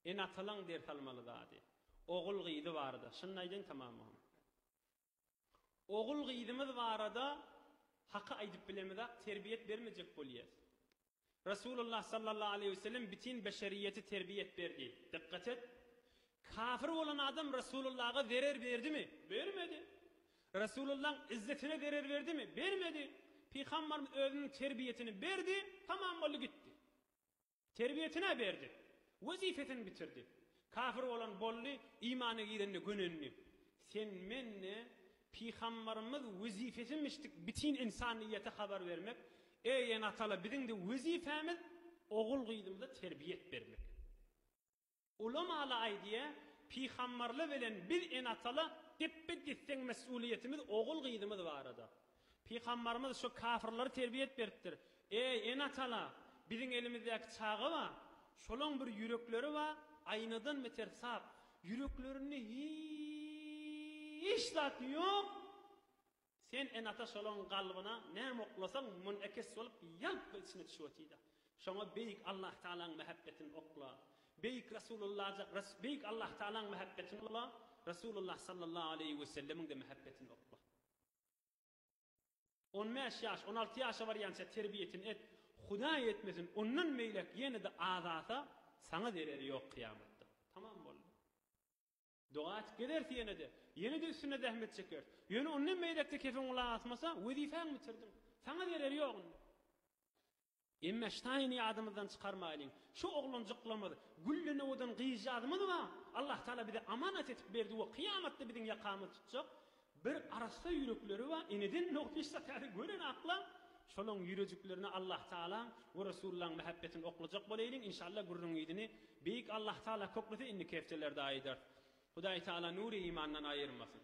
Enatalan dert almalı dadi. Oğul gıydı vardı. Şunnaydın tamamı. Oğul gıydımız varada hakkı aydıp bilemede terbiyet vermeyecek boliyaz. Resulullah sallallahu aleyhi ve sellem bütün beşeriyeti terbiyet verdi. Dikkat et. Kafir olan adam Resulullah'a zarar verdi mi? Vermedi. Resulullah'ın izzetine zarar verdi mi? Vermedi. Peygamberimiz özünün terbiyetini verdi, tamam oldu gitti. Terbiyetine verdi. Vazifetini bitirdi. Kafir olan bolli, imanı girenli gönünlü. Sen menne Peygamberimiz vazifetimizdik bütün insaniyete haber vermek. Ey enatala bizim de vazifemiz oğul gıydımızda terbiyet vermek. Ulamalı aydiye Peygamberle bilen bir enatala dippet gitsen mesuliyetimiz oğul gıydımız var arada. Peygamberimiz şu kafirleri terbiyet beripdir. Ey enatala bizim elimizdeki çağı var. Şolon bir yürekleri var. Aynadan meter sap. Yüreklerini hiç zat yok. Sen enata şolon kalbına ne moklasan münekes olup yalp içine düşüyotida. Şoma beyik Allah Teala'nın muhabbetini okla. Beyik Beyik Allah Teala'nın muhabbetini okla. Resulullah sallallahu aleyhi ve sellemin de muhabbetini okla. 15 yaş, 16 yaşa var yansa terbiyetini et. Huda etmesin. Onun meylek yine de azata sana dereri yok kıyamette. Tamam mı oldu? Dua et giderse yine de. Yine de üstüne zahmet çeker. Yine onun meylekte kefin ulağı atmasa vazifen bitirdin. Sana dereri yok. Emme ştayni adımızdan çıkarmayın. Şu oğlun zıklamadı. Güllüne odan gıyıcı adımız var. Allah Teala bize amanet etip verdi. O kıyamette bizim yakamı tutacak. Bir arasta yürekleri var. Eneden noktaysa tari gören akla. Şolon yürecüklerine Allah Teala ve Resulullah'ın muhabbetini oklayacak bolayın. İnşallah gurrun yedini. Beyik Allah Teala koklası inni keftelerde aydır. Hudayi Teala nuri imandan ayırmasın.